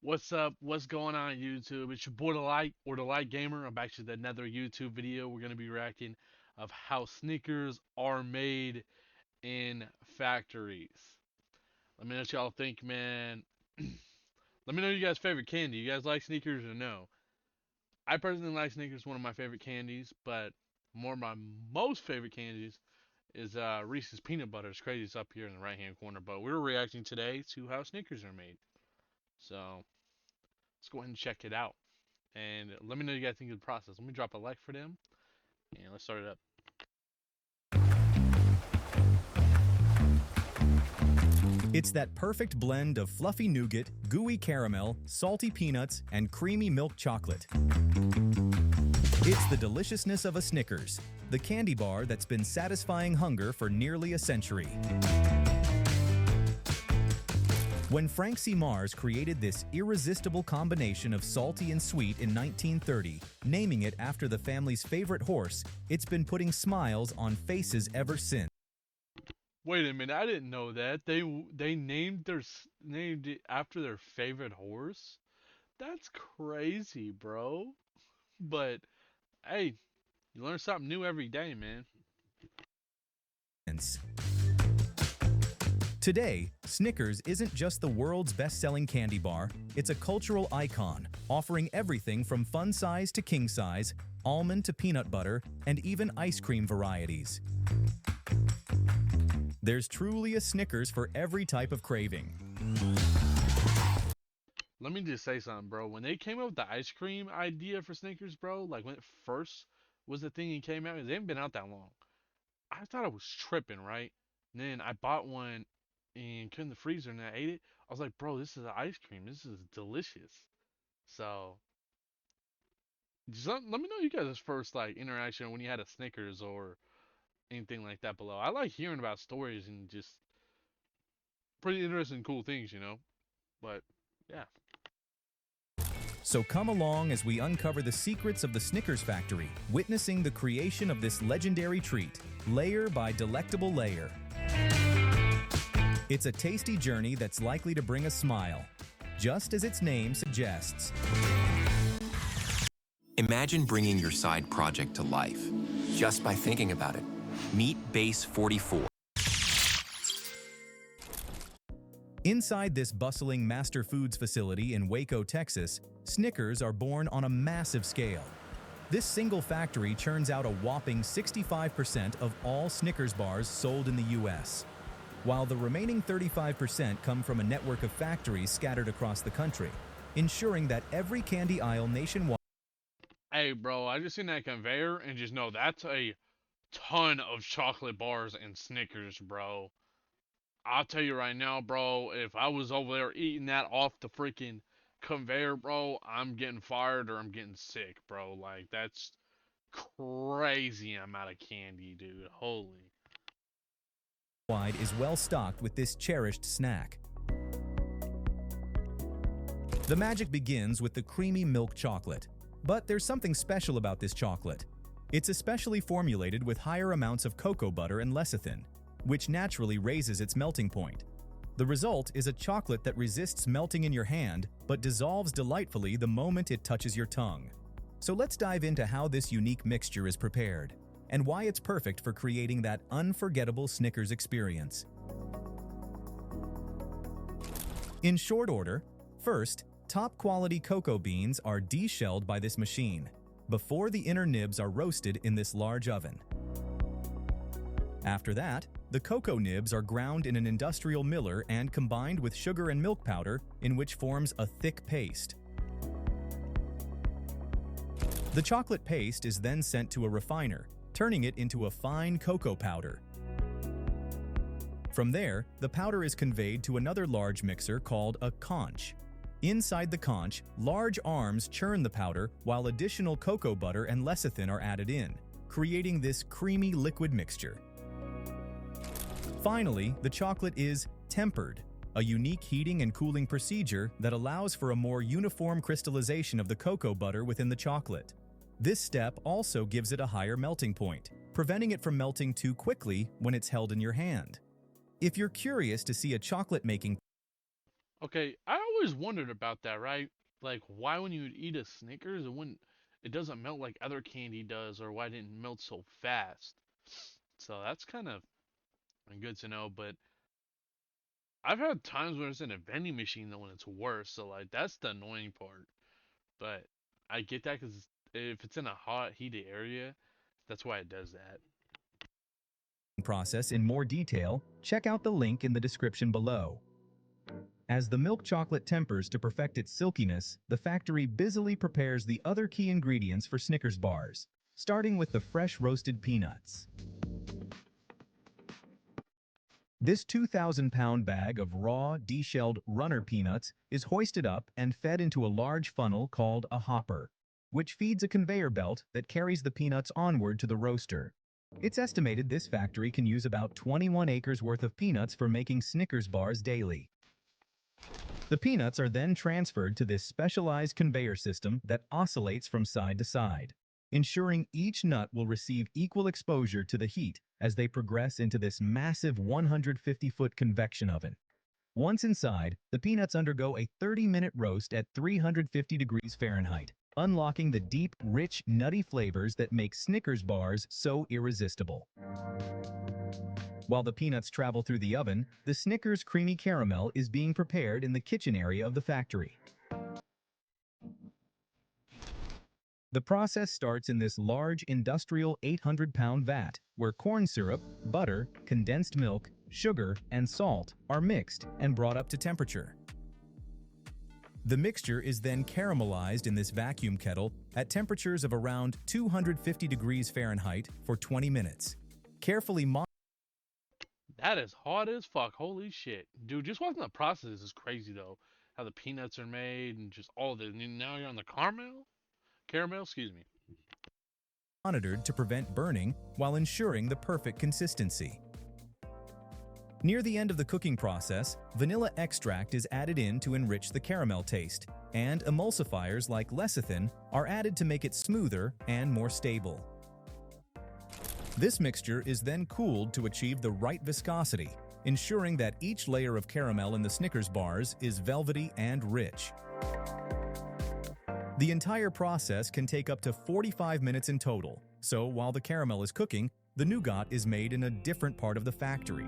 What's up? What's going on YouTube? It's your boy the Light Gamer. I'm back to another YouTube video. We're gonna be reacting of how sneakers are made in factories. Let me know what y'all think, man. Let me know you guys' favorite candy. You guys like sneakers or no? I personally like sneakers, one of my favorite candies, but more of my most favorite candies is Reese's peanut butter. It's crazy. It's up here in the right hand corner, but we're reacting today to how sneakers are made. So let's go ahead and check it out. And let me know what you guys think of the process. Let me drop a like for them, and let's start it up. It's that perfect blend of fluffy nougat, gooey caramel, salty peanuts, and creamy milk chocolate. It's the deliciousness of a Snickers, the candy bar that's been satisfying hunger for nearly a century. When Frank C. Mars created this irresistible combination of salty and sweet in 1930, naming it after the family's favorite horse, it's been putting smiles on faces ever since. Wait a minute, I didn't know that they named it after their favorite horse. That's crazy, bro. But hey, you learn something new every day, man. Today, Snickers isn't just the world's best-selling candy bar, it's a cultural icon, offering everything from fun size to king size, almond to peanut butter, and even ice cream varieties. There's truly a Snickers for every type of craving. Let me just say something, bro. When they came up with the ice cream idea for Snickers, bro, like when it first was the thing and came out, they haven't been out that long. I thought I was tripping, right? And then I bought one and put it in the freezer and I ate it. I was like, bro, this is ice cream. This is delicious. So, let me know you guys' first like interaction when you had a Snickers or anything like that below. I like hearing about stories and just pretty interesting, cool things, you know. But yeah, So come along as we uncover the secrets of the Snickers factory, witnessing the creation of this legendary treat, layer by delectable layer. It's a tasty journey that's likely to bring a smile, just as its name suggests. Imagine bringing your side project to life just by thinking about it. Meet Base 44. Inside this bustling Master Foods facility in Waco, Texas, Snickers are born on a massive scale. This single factory churns out a whopping 65% of all Snickers bars sold in the US, while the remaining 35% come from a network of factories scattered across the country, ensuring that every candy aisle nationwide. hey, bro, I just seen that conveyor and just know that's a ton of chocolate bars and Snickers, bro. I'll tell you right now, bro, if I was over there eating that off the freaking conveyor, bro, I'm getting fired or I'm getting sick, bro. Like, that's crazy amount of candy, dude. Holy. Is well stocked with this cherished snack. The magic begins with the creamy milk chocolate. But there's something special about this chocolate. It's especially formulated with higher amounts of cocoa butter and lecithin, which naturally raises its melting point. The result is a chocolate that resists melting in your hand, but dissolves delightfully the moment it touches your tongue. So let's dive into how this unique mixture is prepared, and why it's perfect for creating that unforgettable Snickers experience. In short order, first, top-quality cocoa beans are de-shelled by this machine, before the inner nibs are roasted in this large oven. After that, the cocoa nibs are ground in an industrial miller and combined with sugar and milk powder, in which forms a thick paste. The chocolate paste is then sent to a refiner, turning it into a fine cocoa powder. From there, the powder is conveyed to another large mixer called a conch. Inside the conch, large arms churn the powder while additional cocoa butter and lecithin are added in, creating this creamy liquid mixture. Finally, the chocolate is tempered, a unique heating and cooling procedure that allows for a more uniform crystallization of the cocoa butter within the chocolate. This step also gives it a higher melting point, preventing it from melting too quickly when it's held in your hand. If you're curious to see a chocolate making Okay, I always wondered about that, right? Like why when you eat a Snickers it doesn't melt like other candy does, or why it didn't melt so fast. So that's kind of good to know, but I've had times when it's in a vending machine that when it's worse, so like that's the annoying part. But I get that because if it's in a hot, heated area, that's why it does that. Process in more detail, check out the link in the description below. As the milk chocolate tempers to perfect its silkiness, the factory busily prepares the other key ingredients for Snickers bars, starting with the fresh roasted peanuts. This 2,000-pound bag of raw, deshelled runner peanuts is hoisted up and fed into a large funnel called a hopper, which feeds a conveyor belt that carries the peanuts onward to the roaster. It's estimated this factory can use about 21 acres worth of peanuts for making Snickers bars daily. The peanuts are then transferred to this specialized conveyor system that oscillates from side to side, ensuring each nut will receive equal exposure to the heat as they progress into this massive 150-foot convection oven. Once inside, the peanuts undergo a 30-minute roast at 350 degrees Fahrenheit, unlocking the deep, rich, nutty flavors that make Snickers bars so irresistible. While the peanuts travel through the oven, the Snickers creamy caramel is being prepared in the kitchen area of the factory. The process starts in this large industrial 800-pound vat, where corn syrup, butter, condensed milk, sugar, and salt are mixed and brought up to temperature. The mixture is then caramelized in this vacuum kettle at temperatures of around 250 degrees Fahrenheit for 20 minutes. Carefully That is hot as fuck. Holy shit, dude! Just watching the process is crazy though. How the peanuts are made and just all this. And now you're on the caramel. Excuse me. monitored to prevent burning while ensuring the perfect consistency. Near the end of the cooking process, vanilla extract is added in to enrich the caramel taste, and emulsifiers like lecithin are added to make it smoother and more stable. This mixture is then cooled to achieve the right viscosity, ensuring that each layer of caramel in the Snickers bars is velvety and rich. The entire process can take up to 45 minutes in total, so while the caramel is cooking, the nougat is made in a different part of the factory.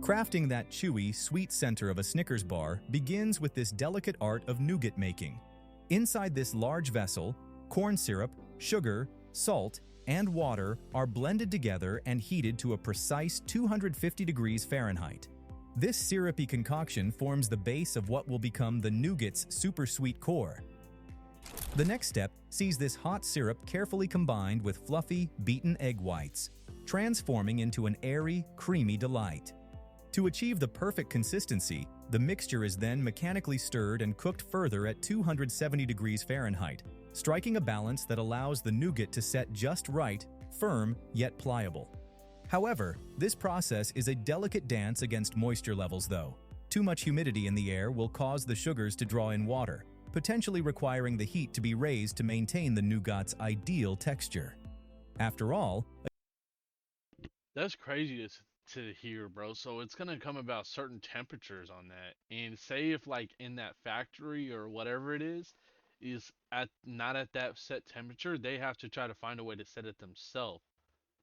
Crafting that chewy, sweet center of a Snickers bar begins with this delicate art of nougat making. Inside this large vessel, corn syrup, sugar, salt, and water are blended together and heated to a precise 250 degrees Fahrenheit. This syrupy concoction forms the base of what will become the nougat's super sweet core. The next step sees this hot syrup carefully combined with fluffy, beaten egg whites, transforming into an airy, creamy delight. To achieve the perfect consistency, the mixture is then mechanically stirred and cooked further at 270 degrees Fahrenheit, striking a balance that allows the nougat to set just right, firm yet pliable. However, this process is a delicate dance against moisture levels though. Too much humidity in the air will cause the sugars to draw in water, potentially requiring the heat to be raised to maintain the nougat's ideal texture. After all, That's crazy to hear, bro. So it's gonna come about certain temperatures on that, and say if like in that factory or whatever it is at not at that set temperature, they have to try to find a way to set it themselves.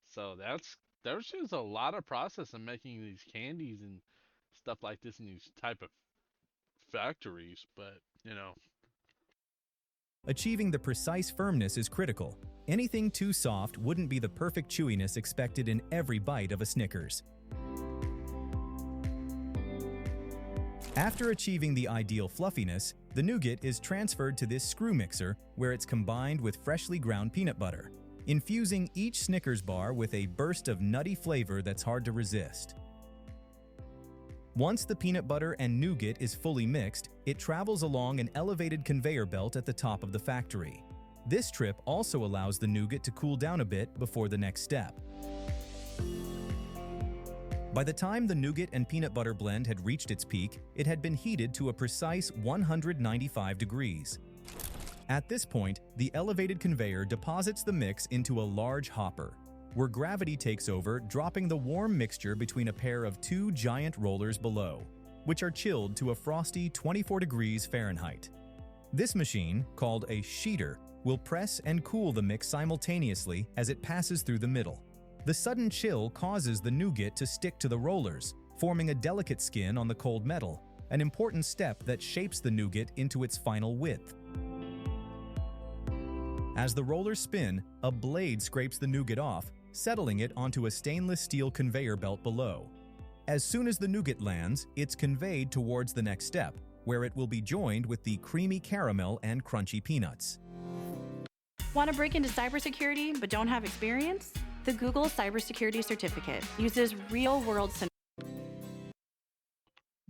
So there's just a lot of process in making these candies and stuff like this in these type of factories. But achieving the precise firmness is critical. Anything too soft wouldn't be the perfect chewiness expected in every bite of a Snickers. After achieving the ideal fluffiness, the nougat is transferred to this screw mixer where it's combined with freshly ground peanut butter, infusing each Snickers bar with a burst of nutty flavor that's hard to resist. Once the peanut butter and nougat is fully mixed, it travels along an elevated conveyor belt at the top of the factory. This trip also allows the nougat to cool down a bit before the next step. By the time the nougat and peanut butter blend had reached its peak, it had been heated to a precise 195 degrees. At this point, the elevated conveyor deposits the mix into a large hopper. where gravity takes over, dropping the warm mixture between a pair of two giant rollers below, which are chilled to a frosty 24 degrees Fahrenheit. This machine, called a sheeter, will press and cool the mix simultaneously as it passes through the middle. The sudden chill causes the nougat to stick to the rollers, forming a delicate skin on the cold metal, an important step that shapes the nougat into its final width. As the rollers spin, a blade scrapes the nougat off, settling it onto a stainless steel conveyor belt below. As soon as the nougat lands, it's conveyed towards the next step, where it will be joined with the creamy caramel and crunchy peanuts. Want to break into cybersecurity but don't have experience? The Google Cybersecurity Certificate uses real-world scenarios.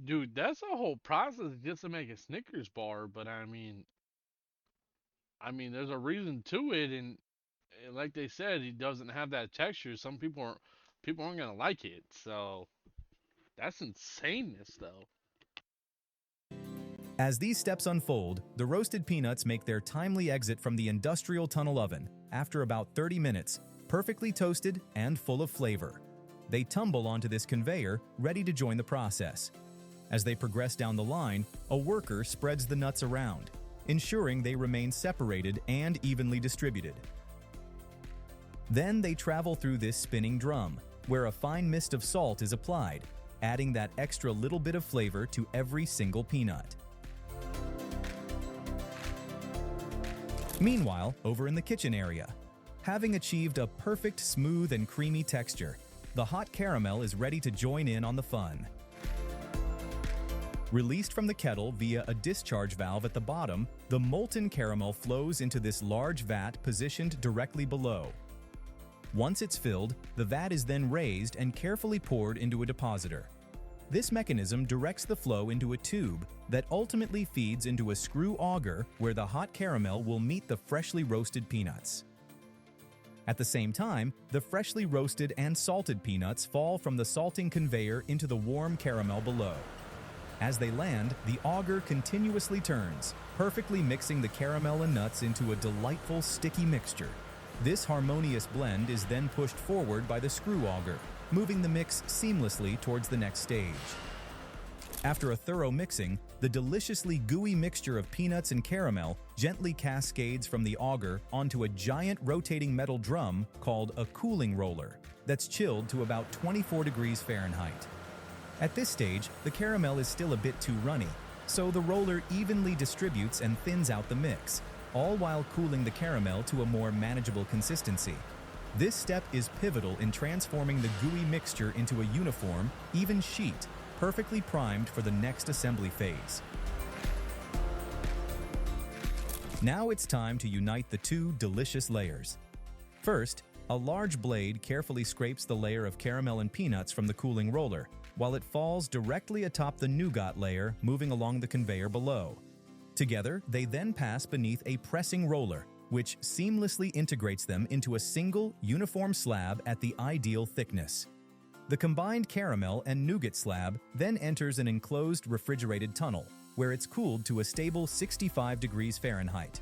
Dude, that's a whole process just to make a Snickers bar, but I mean, there's a reason to it, and like they said, he doesn't have that texture. Some people aren't gonna like it, so that's insaneness, though. As these steps unfold, the roasted peanuts make their timely exit from the industrial tunnel oven after about 30 minutes, perfectly toasted and full of flavor. They tumble onto this conveyor, ready to join the process. As they progress down the line, a worker spreads the nuts around, ensuring they remain separated and evenly distributed. Then they travel through this spinning drum, where a fine mist of salt is applied, adding that extra little bit of flavor to every single peanut. Meanwhile, over in the kitchen area, having achieved a perfect smooth and creamy texture, the hot caramel is ready to join in on the fun. Released from the kettle via a discharge valve at the bottom, the molten caramel flows into this large vat positioned directly below. Once it's filled, the vat is then raised and carefully poured into a depositor. This mechanism directs the flow into a tube that ultimately feeds into a screw auger where the hot caramel will meet the freshly roasted peanuts. At the same time, the freshly roasted and salted peanuts fall from the salting conveyor into the warm caramel below. As they land, the auger continuously turns, perfectly mixing the caramel and nuts into a delightful sticky mixture. This harmonious blend is then pushed forward by the screw auger, moving the mix seamlessly towards the next stage. After a thorough mixing, the deliciously gooey mixture of peanuts and caramel gently cascades from the auger onto a giant rotating metal drum called a cooling roller that's chilled to about 24 degrees Fahrenheit. At this stage, the caramel is still a bit too runny, so the roller evenly distributes and thins out the mix, all while cooling the caramel to a more manageable consistency. This step is pivotal in transforming the gooey mixture into a uniform, even sheet, perfectly primed for the next assembly phase. Now it's time to unite the two delicious layers. First, a large blade carefully scrapes the layer of caramel and peanuts from the cooling roller, while it falls directly atop the nougat layer moving along the conveyor below. Together, they then pass beneath a pressing roller, which seamlessly integrates them into a single, uniform slab at the ideal thickness. The combined caramel and nougat slab then enters an enclosed refrigerated tunnel, where it's cooled to a stable 65 degrees Fahrenheit.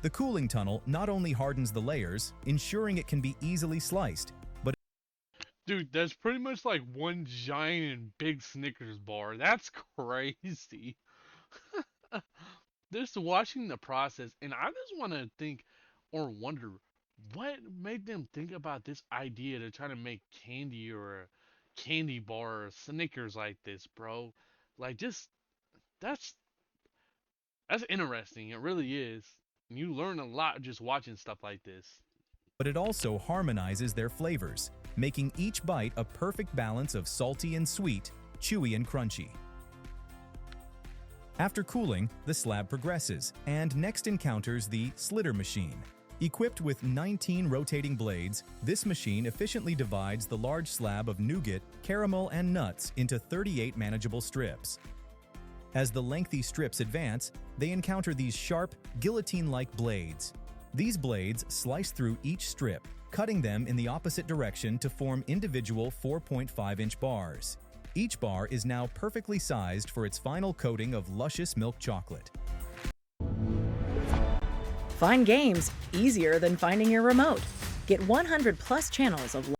The cooling tunnel not only hardens the layers, ensuring it can be easily sliced, but Dude, that's pretty much like one giant and big Snickers bar. That's crazy. Just watching the process, and I just want to think or wonder what made them think about this idea to try to make candy or a candy bar or Snickers like this, bro. Like, just that's that's interesting. It really is. You learn a lot just watching stuff like this. it also harmonizes their flavors, making each bite a perfect balance of salty and sweet, chewy and crunchy. After cooling, the slab progresses and next encounters the slitter machine. Equipped with 19 rotating blades, this machine efficiently divides the large slab of nougat, caramel, and nuts into 38 manageable strips. As the lengthy strips advance, they encounter these sharp, guillotine-like blades. These blades slice through each strip, cutting them in the opposite direction to form individual 4.5-inch bars. Each bar is now perfectly sized for its final coating of luscious milk chocolate. Find games easier than finding your remote. Get 100 plus channels of.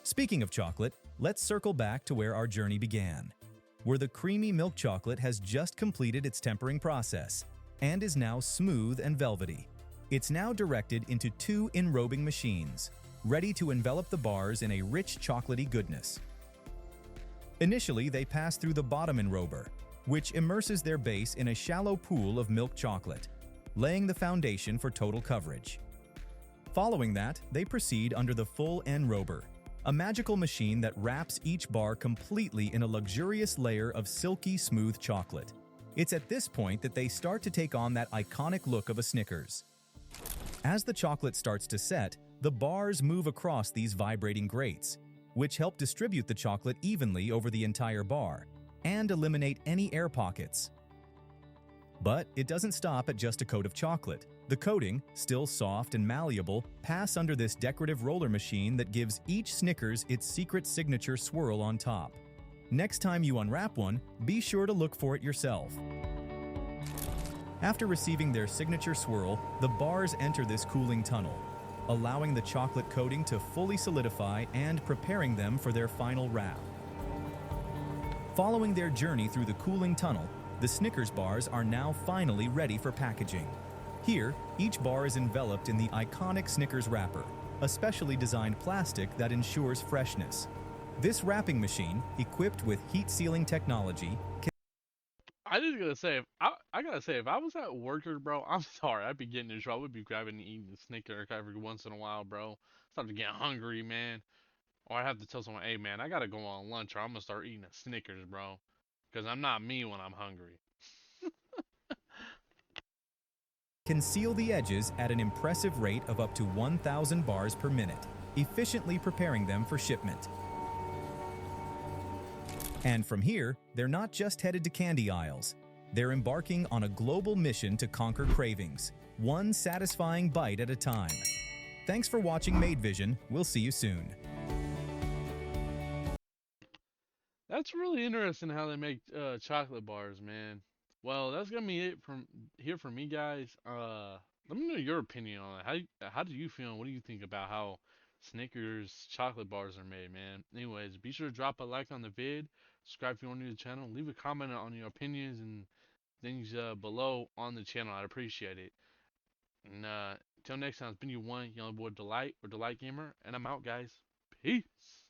Speaking of chocolate, let's circle back to where our journey began, where the creamy milk chocolate has just completed its tempering process and is now smooth and velvety. It's now directed into two enrobing machines, ready to envelop the bars in a rich chocolatey goodness. Initially, they pass through the bottom enrober, which immerses their base in a shallow pool of milk chocolate, laying the foundation for total coverage. Following that, they proceed under the full enrober, a magical machine that wraps each bar completely in a luxurious layer of silky smooth chocolate. It's at this point that they start to take on that iconic look of a Snickers. As the chocolate starts to set, the bars move across these vibrating grates, which help distribute the chocolate evenly over the entire bar and eliminate any air pockets. But it doesn't stop at just a coat of chocolate. The coating, still soft and malleable, pass under this decorative roller machine that gives each Snickers its secret signature swirl on top. Next time you unwrap one, be sure to look for it yourself. After receiving their signature swirl, the bars enter this cooling tunnel, allowing the chocolate coating to fully solidify and preparing them for their final wrap. Following their journey through the cooling tunnel, the Snickers bars are now finally ready for packaging. Here, each bar is enveloped in the iconic Snickers wrapper, a specially designed plastic that ensures freshness. This wrapping machine, equipped with heat-sealing technology, I just gotta say, I gotta say, if I was at Workers, bro, I'm sorry, I'd be getting in trouble. I would be grabbing and eating a Snicker every once in a while, bro. Start to get hungry, man. Or I have to tell someone, hey, man, I gotta go on lunch, or I'm gonna start eating a Snickers, bro. Because I'm not me when I'm hungry. can seal the edges at an impressive rate of up to 1,000 bars per minute, efficiently preparing them for shipment. And from here, they're not just headed to candy aisles. They're embarking on a global mission to conquer cravings, one satisfying bite at a time. Thanks for watching Made Vision. We'll see you soon. That's really interesting how they make chocolate bars, man. Well, that's gonna be it from here for me, guys. Let me know your opinion on it. How do you feel? What do you think about how Snickers chocolate bars are made, man? Anyways, be sure to drop a like on the vid, subscribe if you're new to the channel, leave a comment on your opinions and things below on the channel. I'd appreciate it. And until next time, it's been your one young boy Delight or Delight Gamer, and I'm out, guys. Peace.